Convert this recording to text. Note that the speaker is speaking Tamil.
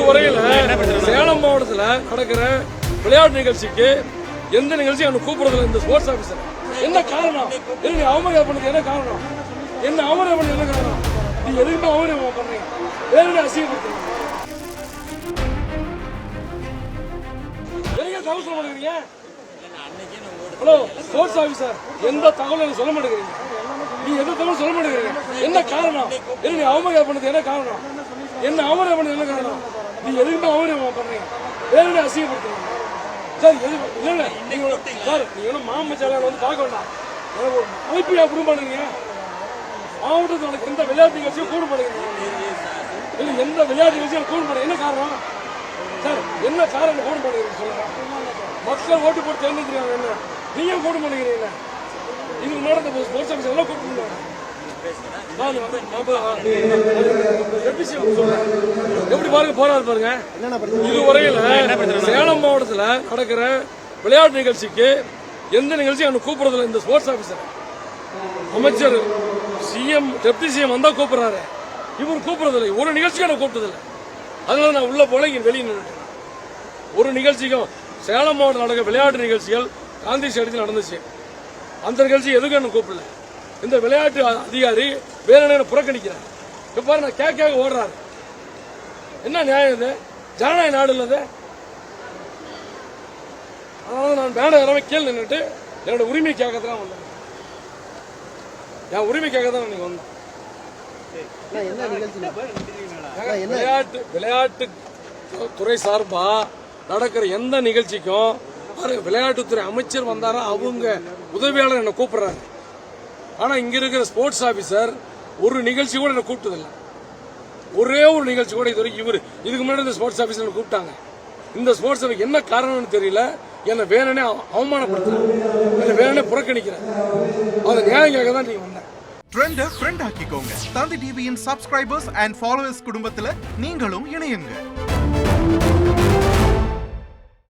இதுவரையில் சேலம் மாவட்டத்தில் நடக்கிற விளையாட்டு நிகழ்ச்சிக்கு எந்த நிகழ்ச்சியும் அவனை கூப்பிடுறதில்ல இந்த ஸ்போர்ட்ஸ் ஆஃபீஸர். என்ன காரணம்? நீங்க அவமரியாதை பண்ணது என்ன காரணம்? என்ன அவமரியாதை பண்ணது என்ன காரணம்? நீங்க எதுக்குமே அவமரியாதை பண்றீங்க, வேற அசிங்கப்படுத்துறீங்க. தகவல் சொல்ல மாட்டேங்கிறீங்க. ஹலோ ஸ்போர்ட்ஸ் ஆஃபீஸர், எந்த தகவலும் எனக்கு சொல்ல மாட்டேங்கிறீங்க. நீங்க எந்த தகவலும் சொல்ல மாட்டேங்கிறீங்க. என்ன காரணம்? நீங்க அவமரியாதை பண்ணது என்ன காரணம்? என்ன அவமரியாதை பண்ணது என்ன காரணம்? நீங்க எதுக்குமே அவமரியாதை பண்றீங்க, வேற அசிங்கப்படுத்துறீங்க. சார் இல்ல நீங்க சார், நீங்க மாமச்சாளர் வந்து பார்க்க வேண்டாம். எனக்கு ஒரு அமைப்பியா கூட மாட்டேங்கிறீங்க. மாவட்டத்தில் எனக்கு எந்த விளையாட்டு நிகழ்ச்சியும் கூட மாட்டேங்கிறீங்க. இல்லை எந்த விளையாட்டு நிகழ்ச்சியும் கூட மாட்டேங்க. என்ன காரணம் சார்? என்ன காரணம் கூட மாட்டேங்கிறீங்க சொல்லுங்க. மக்கள் ஓட்டு போட்டு தேர்ந்தெடுக்கிறாங்க. என்ன நீங்க கூட மாட்டேங்கிறீங்க. இது நடந்த ஸ்போர்ட்ஸ் ஆஃபீஸர் எல்லாம் கூப்பிட்டு எப்படி பாருங்க போறாரு பாருங்க. இதுவரையில் சேலம் மாவட்டத்தில் நடக்கிற விளையாட்டு நிகழ்ச்சிக்கு எந்த நிகழ்ச்சியும் அவனை கூப்பிடுறதில்ல இந்த ஸ்போர்ட்ஸ் ஆஃபீஸர். அமைச்சர் சிஎம் டெப்டி சிஎம் வந்தா கூப்பிடுறாரு, இவர் கூப்பிடுறதில்லை. ஒரு நிகழ்ச்சிக்கு நான் கூப்பிட்டதில்லை. அதனால நான் உள்ள போல இங்க வெளியே நின்றுட்டேன். ஒரு நிகழ்ச்சிக்கும் சேலம் மாவட்டம் நடக்கிற விளையாட்டு நிகழ்ச்சிகள் காந்தி ஸ்டேடியத்தில் நடந்துச்சு. அந்த நிகழ்ச்சி எதுக்கும் என்ன கூப்பிடல. இந்த விளையாட்டு அதிகாரி வேற என்ன புறக்கணிக்கிறார். இப்ப பாரு நான் கேட்க ஓடுறாரு. என்ன நியாயம் இது? ஜனநாயக நாடு இல்லது. அதனால நான் மேட இறமை கீழ் நின்றுட்டு என்னோட உரிமை கேட்கறதுலாம் வந்தேன். என் உரிமை கேட்க தான் நீங்க வந்தேன். விளையாட்டு துறை சார்பா நடக்கிற எந்த நிகழ்ச்சிக்கும் விளையாட்டுத்துறை அமைச்சர் வந்தாரா அவங்க உதவியாளர் என்ன கூப்பிடுறாரு. ஆனா இங்க இருக்கிற ஸ்போர்ட்ஸ் ஆபீசர் ஒரு நிகழ்ச்சி கூட என்ன கூப்பிட்டதில்லை. ஒரே ஒரு நிகழ்ச்சி கூட இதுக்கு முன்னாடி இந்த ஸ்போர்ட்ஸ் ஆபீசர் கூப்பிட்டாங்க. இந்த ஸ்போர்ட்ஸ் என்ன காரணம்னு தெரியல. என்ன வேணும்னே அவமானப்படுத்துறேன், என்ன வேணும்னே புறக்கணிக்கிறேன். அது நியாயம் கேட்க தான் நீங்க வந்தேன். ட்ரெண்ட ஃப்ரெண்ட் ஆக்கிக்கோங்க. தந்தி டிவியின் சப்ஸ்கிரைபர்ஸ் அண்ட் ஃபாலோவர்ஸ் குடும்பத்துல நீங்களும் இணையுங்க.